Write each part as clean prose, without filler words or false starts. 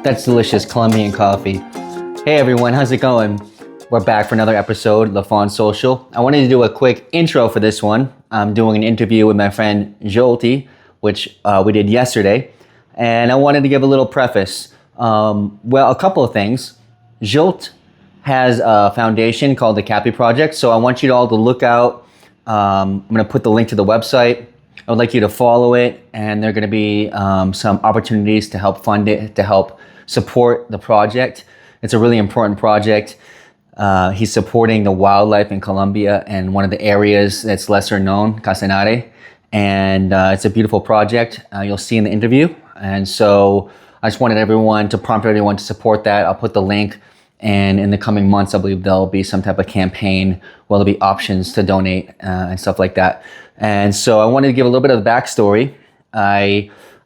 That's delicious Colombian coffee. Hey everyone, how's it going? We're back for another episode, LaFond Social. I wanted to do a quick intro for this one. I'm doing an interview with my friend Zsolt, which we did yesterday. And I wanted to give a little preface. Well, a couple of things. Zsolt has a foundation called the Capy Project, so I want you all to look out. I'm going to put the link to the website. I would like you to follow it, and there are going to be some opportunities to help fund it, to help support the project. It's a really important project. He's supporting the wildlife in Colombia and one of the areas that's lesser known, Casanare. And it's a beautiful project. You'll see in the interview. And so I just wanted everyone to prompt everyone to support that. I'll put the link. And in the coming months, I believe there'll be some type of campaign where there'll be options to donate and stuff like that. And so I wanted to give a little bit of the backstory.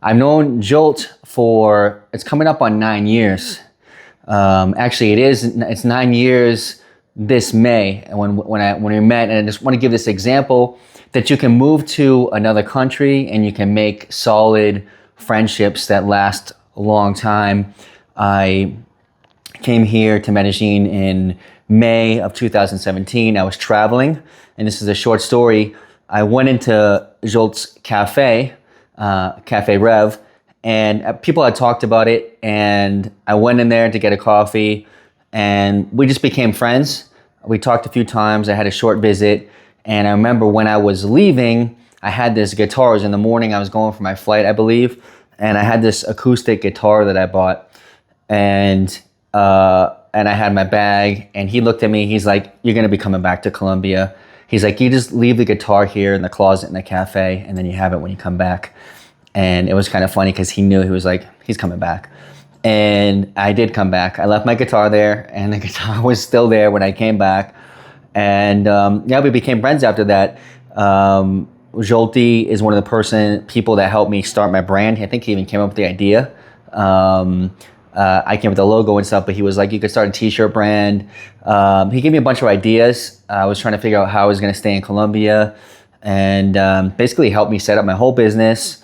I've known Zsolt for, it's coming up on 9 years. Actually, it's 9 years this May when we met. And I just want to give this example that you can move to another country and you can make solid friendships that last a long time. I came here to Medellín in May of 2017. I was traveling, and this is a short story. I went into Zsolt's Café, Café Rev, and people had talked about it, and I went in there to get a coffee, and we just became friends. We talked a few times. I had a short visit, and I remember when I was leaving, I had this guitar. It was in the morning. I was going for my flight, I believe, and I had this acoustic guitar that I bought, and I had my bag, and he looked at me. He's like, "You're gonna be coming back to Colombia." He's like, "You just leave the guitar here in the closet in the cafe, and then you have it when you come back." And it was kind of funny because he knew, he was like, he's coming back. And I did come back. I left my guitar there, and the guitar was still there when I came back. And yeah, we became friends after that. Zsolt is one of the people that helped me start my brand. I think he even came up with the idea. I came up with the logo and stuff, but he was like, you could start a t-shirt brand. He gave me a bunch of ideas. I was trying to figure out how I was going to stay in Colombia, and basically helped me set up my whole business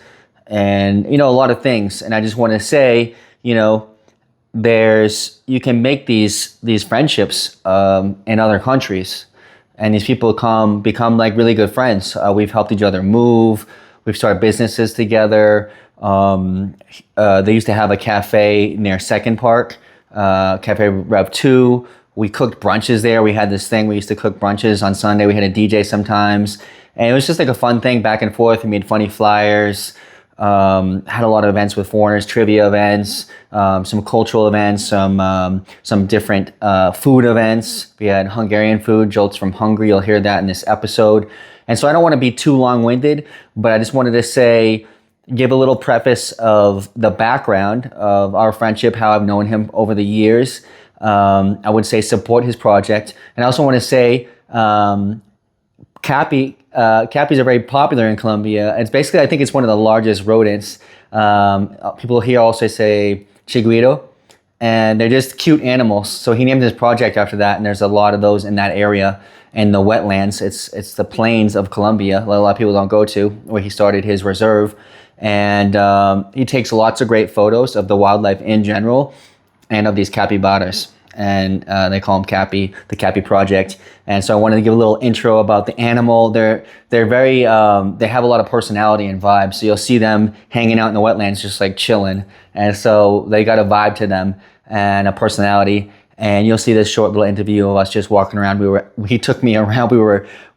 and, a lot of things. And I just want to say, you can make these friendships in other countries, and these people become like really good friends. We've helped each other move. We've started businesses together. They used to have a cafe near Second Park, Cafe Rev 2. We cooked brunches there. We had this thing. We used to cook brunches on Sunday. We had a DJ sometimes. And it was just like a fun thing back and forth. We made funny flyers, had a lot of events with foreigners, trivia events, some cultural events, some different food events. We had Hungarian food. Zsolt's from Hungary. You'll hear that in this episode. And so I don't want to be too long-winded, but I just wanted to give a little preface of the background of our friendship, how I've known him over the years. I would say support his project. And I also want to say Cappies are very popular in Colombia. It's basically, I think it's one of the largest rodents. People here also say chigüiro, and they're just cute animals. So he named his project after that, and there's a lot of those in that area. And the wetlands, it's the plains of Colombia, a lot of people don't go to, where he started his reserve. And he takes lots of great photos of the wildlife in general and of these capybaras. And they call them Capy, the Capy Project. And so I wanted to give a little intro about the animal. They're very, they have a lot of personality and vibe. So you'll see them hanging out in the wetlands just like chilling. And so they got a vibe to them and a personality. And you'll see this short little interview of us just walking around. He took me around.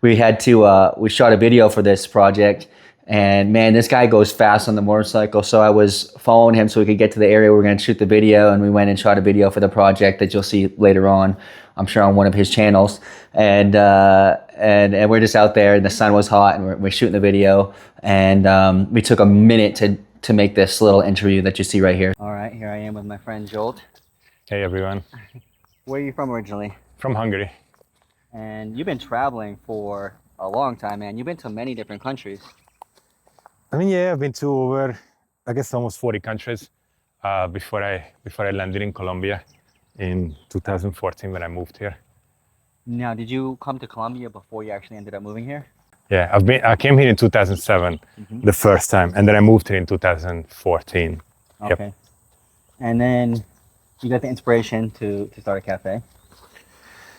We shot a video for this project. And man, this guy goes fast on the motorcycle. So I was following him so we could get to the area where we're going to shoot the video. And we went and shot a video for the project that you'll see later on, I'm sure on one of his channels. And we're just out there, and the sun was hot, and we're shooting the video. And we took a minute to make this little interview that you see right here. All right, here I am with my friend Zsolt. Hey everyone. Where are you from originally? From Hungary. And you've been traveling for a long time, man. You've been to many different countries. I mean, yeah, I've been to over, I guess, almost 40 countries before I landed in Colombia in 2014 when I moved here. Now, did you come to Colombia before you actually ended up moving here? Yeah, I came here in 2007, the first time, and then I moved here in 2014. Okay. Yep. And then you got the inspiration to start a cafe.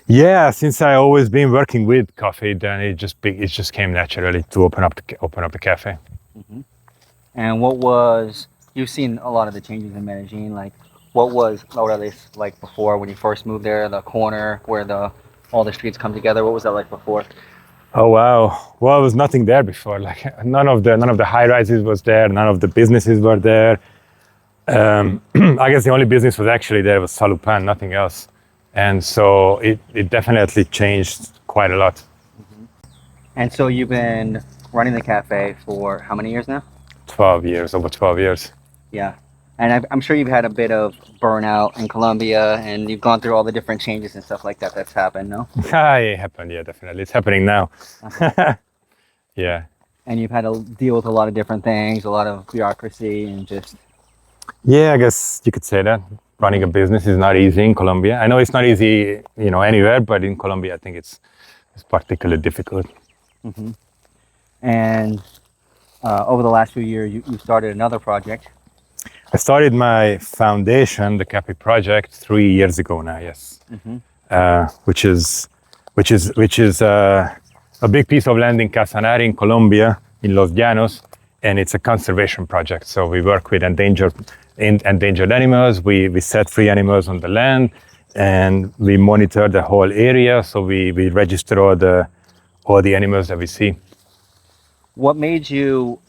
Yeah, since I always been working with coffee, then it just came naturally to open up the cafe. And you've seen a lot of the changes in Medellin, like what was Laureles like before when you first moved there, the corner where all the streets come together, what was that like before? Oh wow! Well, there was nothing there before. Like none of the high rises was there. None of the businesses were there. I guess the only business was actually there was Salupan, nothing else. And so it definitely changed quite a lot. And so you've been running the cafe for how many years now? 12 years, over 12 years. Yeah. And I'm sure you've had a bit of burnout in Colombia and you've gone through all the different changes and stuff like that that's happened, no? It happened, yeah, definitely. It's happening now. Yeah. And you've had to deal with a lot of different things, a lot of bureaucracy and just... Yeah, I guess you could say that. Running a business is not easy in Colombia. I know it's not easy, anywhere, but in Colombia, I think it's particularly difficult. And over the last few years, you started another project. I started my foundation, the Capy project, 3 years ago now. Yes, which is a big piece of land in Casanare in Colombia, in Los Llanos, and it's a conservation project. So we work with endangered animals. We set free animals on the land, and we monitor the whole area. So we register all the animals that we see. What made you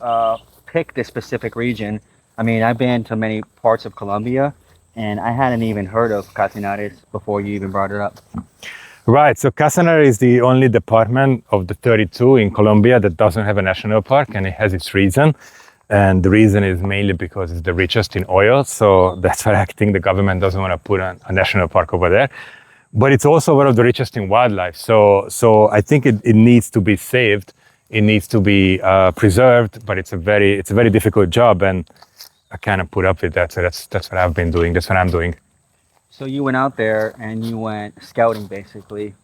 pick this specific region? I mean, I've been to many parts of Colombia, and I hadn't even heard of Casanare before you even brought it up. Right, so Casanare is the only department of the 32 in Colombia that doesn't have a national park, and it has its reason. And the reason is mainly because it's the richest in oil, so that's why I think the government doesn't want to put a national park over there. But it's also one of the richest in wildlife, so I think it needs to be saved. It needs to be preserved, but it's a very difficult job, and I kind of put up with that. So that's what I've been doing. That's what I'm doing. So you went out there and you went scouting basically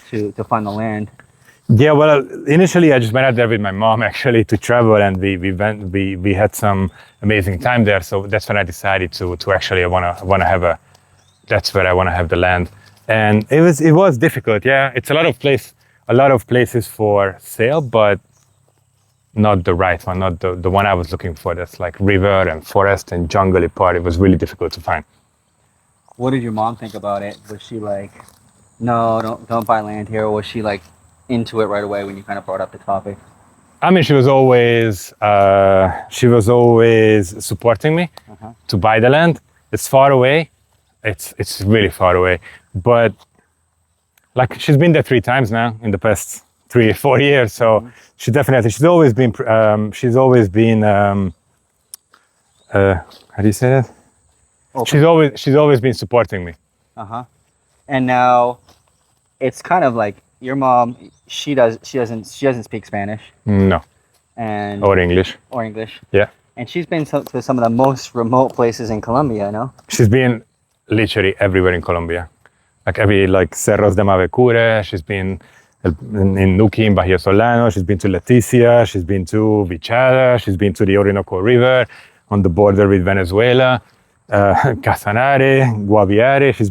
to find the land. Yeah, well, initially I just went out there with my mom actually to travel, and we had some amazing time there. So that's when I decided to actually that's where I want to have the land. And it was difficult. Yeah, it's a lot of places for sale, but not the right one, not the one I was looking for. That's like river and forest and jungly part. It was really difficult to find. What did your mom think about it? Was she like, no, don't buy land here? Or was she like into it right away when you kind of brought up the topic? I mean, she was always supporting me to buy the land. It's far away. It's really far away. But like she's been there 3 times now in the past 3 or 4 years. So she's always been how do you say that? Okay. She's always been supporting me. And now it's kind of like your mom, she doesn't speak Spanish. No. And or English. Yeah. And she's been to some of the most remote places in Colombia, I know. She's been literally everywhere in Colombia. Like Cerros de Mavecure, she's been in Nuki, in Bahia Solano, she's been to Leticia, she's been to Vichada, she's been to the Orinoco River, on the border with Venezuela, Casanare, Guaviare, she's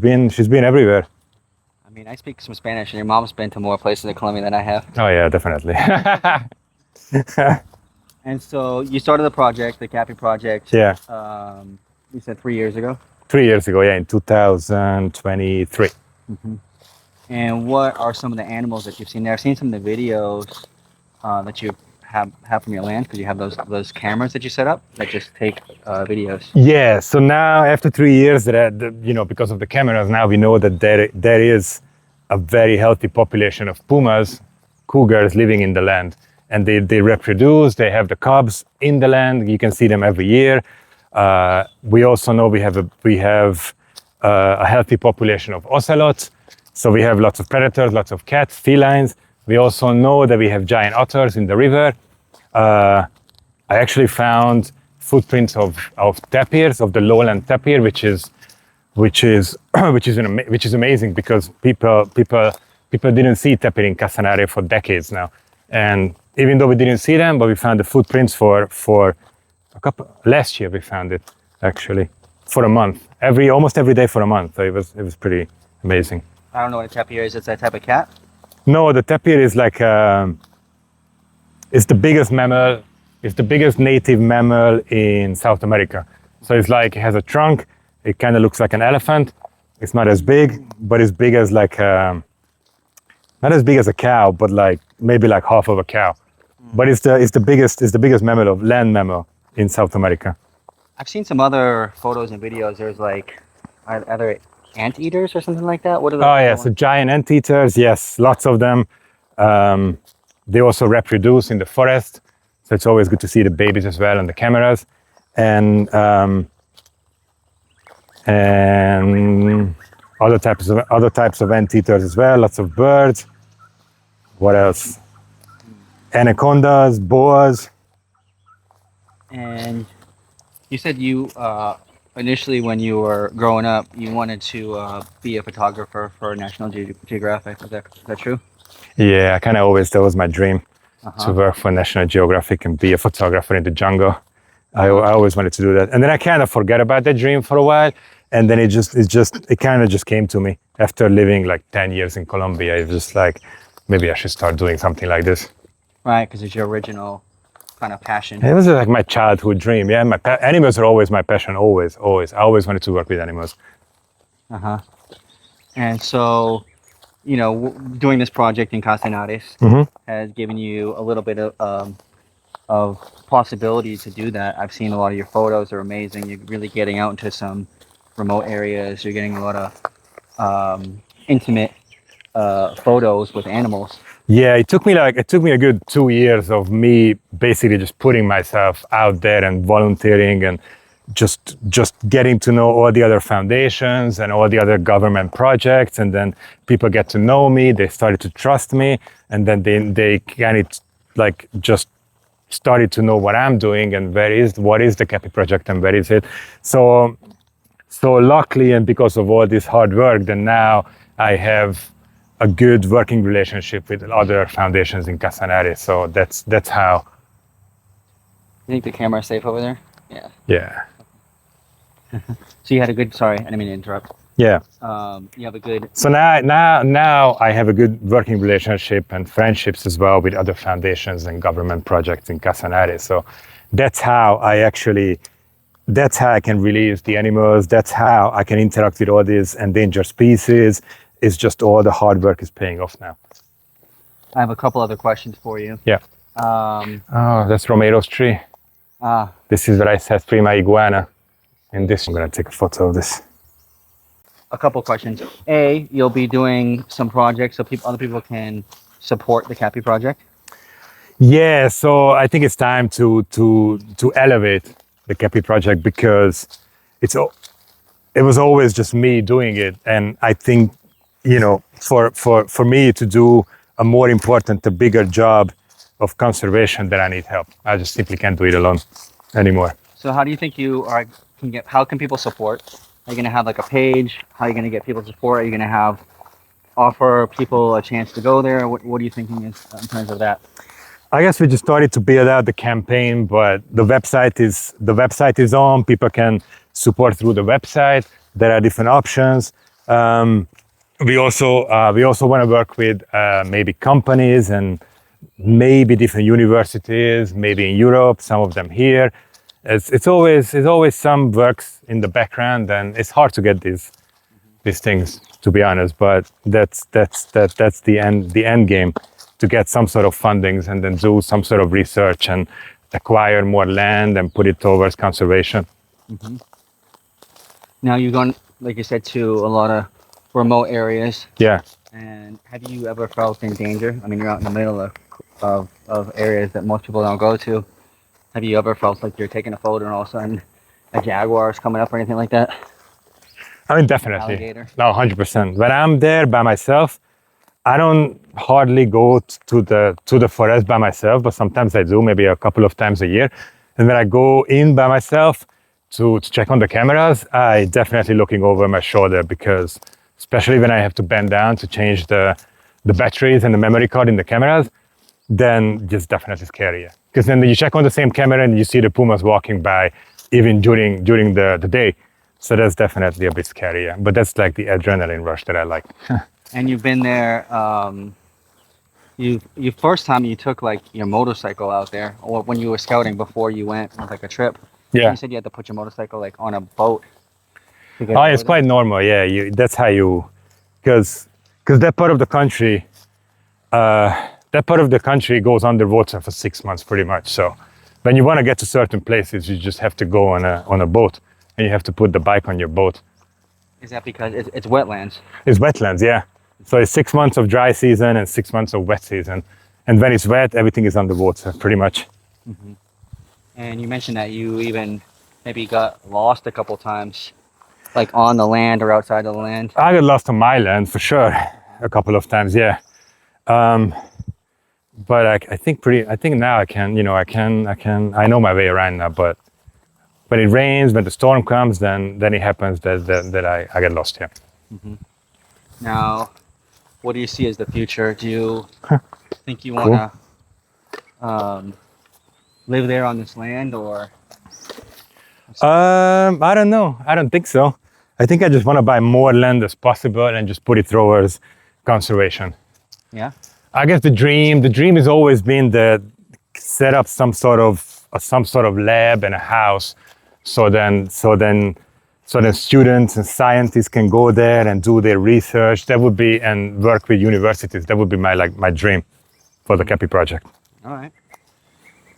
been everywhere. I mean, I speak some Spanish, and your mom's been to more places in Colombia than I have. Oh yeah, definitely. And so you started the project, the Capy project. Yeah. You said 3 years ago? 3 years ago, yeah, in 2023. And what are some of the animals that you've seen there? I've seen some of the videos that you have from your land, because you have those cameras that you set up that just take videos. Yeah, so now after 3 years, because of the cameras, now we know that there is a very healthy population of pumas, cougars living in the land. And they reproduce, they have the cubs in the land, you can see them every year. We also know we have a healthy population of ocelots. So we have lots of predators, lots of cats, felines. We also know that we have giant otters in the river. I actually found footprints of tapirs, of the lowland tapir, which is amazing, because people didn't see tapir in Casanare for decades now. And even though we didn't see them, but we found the footprints for a couple. Last year we found it actually. for a month, almost every day for a month. So it was pretty amazing. I don't know what a tapir is. It's that type of cat? No, the tapir is like it's the biggest mammal. It's the biggest native mammal in South America. So it's like it has a trunk. It kind of looks like an elephant. It's not as big, but it's big as like not as big as a cow, but like maybe like half of a cow. But it's the biggest mammal of land mammal in South America. I've seen some other photos and videos. There's like other anteaters or something like that. What are those? Oh yeah, so giant anteaters. Yes, lots of them. They also reproduce in the forest, so it's always good to see the babies as well on the cameras, and other types of anteaters as well. Lots of birds. What else? Anacondas, boas. And you said you initially, when you were growing up, you wanted to be a photographer for National Geographic. Is that true? Yeah, that was my dream, to work for National Geographic and be a photographer in the jungle. I always wanted to do that. And then I kind of forgot about that dream for a while. And then it kind of just came to me after living like 10 years in Colombia. It's just like, maybe I should start doing something like this. Right, because it's your original kind of passion. It was like my childhood dream. Yeah, animals are always my passion, always. I always wanted to work with animals. And so, you know, doing this project in Casanare has given you a little bit of possibility to do that. I've seen a lot of your photos are amazing. You're really getting out into some remote areas. You're getting a lot of intimate photos with animals. Yeah, it took me a good 2 years of me basically just putting myself out there and volunteering and just getting to know all the other foundations and all the other government projects, and then people get to know me. They started to trust me, and then they kind of like just started to know what I'm doing and what is the Capy project and where is it. So luckily, and because of all this hard work, then now I have a good working relationship with other foundations in Casanare. So that's how. You think the camera's safe over there? Yeah. Yeah. So you had a good. Sorry, I didn't mean to interrupt. Yeah. You have a good. So now I have a good working relationship and friendships as well with other foundations and government projects in Casanare. So that's how I can release the animals. That's how I can interact with all these endangered species. It's just all the hard work is paying off now. I have a couple other questions for you. Yeah. That's Romero's tree. This is where I set free my iguana. And this, I'm gonna take a photo of this. A couple questions. A, you'll be doing some projects so other people can support the Capy project. Yeah, so I think it's time to elevate the Capy project, because it was always just me doing it, and I think, you know, for me to do a more important, a bigger job of conservation, that I need help. I just simply can't do it alone anymore. So how do you think how can people support? Are you going to have like a page? How are you going to get people support? Are you going to offer people a chance to go there? What are you thinking in terms of that? I guess we just started to build out the campaign, but the website is on. People can support through the website. There are different options. We also want to work with maybe companies and maybe different universities, maybe in Europe, some of them here. It's always some works in the background, and it's hard to get these things, to be honest. But that's the end game, to get some sort of fundings and then do some sort of research and acquire more land and put it towards conservation. Mm-hmm. Now you've gone, like you said, to a lot of remote areas. Yeah. And have you ever felt in danger? I mean, you're out in the middle of areas that most people don't go to. Have you ever felt like you're taking a photo and all of a sudden a jaguar is coming up or anything like that? I mean, definitely. Alligator? No, 100%. When I'm there by myself, I don't hardly go to the forest by myself, but sometimes I do, maybe a couple of times a year. And when I go in by myself to check on the cameras, I definitely looking over my shoulder, because especially when I have to bend down to change the batteries and the memory card in the cameras, then it's definitely scary. Because then you check on the same camera and you see the pumas walking by even during the day. So that's definitely a bit scary, yeah. But that's like the adrenaline rush that I like. And you've been there. You first time you took like your motorcycle out there, or when you were scouting before you went on like a trip. Yeah. You said you had to put your motorcycle like on a boat. To get Oh, over it's there. quite normal, yeah. That's how you, because that part of the country, goes underwater for 6 months pretty much. So when you want to get to certain places, you just have to go on a boat, and you have to put the bike on your boat. Is that because it's wetlands? It's wetlands, yeah. So it's 6 months of dry season and 6 months of wet season. And when it's wet, everything is underwater pretty much. And you mentioned that you even maybe got lost a couple times, like on the land or outside of the land. I got lost on my land for sure, a couple of times, yeah. But I think now I know my way around now. But when it rains, when the storm comes, then it happens that I get lost here. Now, what do you see as the future? Do you think you want to live there on this land, or? I don't know. I don't think so. I think I just want to buy more land as possible and just put it towards conservation. Yeah. I guess the dream has always been to set up some sort of lab and a house, so then students and scientists can go there and do their research. That would be, and work with universities. That would be my dream for the Capy project. All right.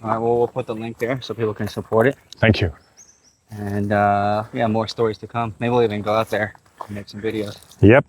Well, we'll put the link there so people can support it. Thank you. And yeah, more stories to come. Maybe we'll even go out there and make some videos. Yep.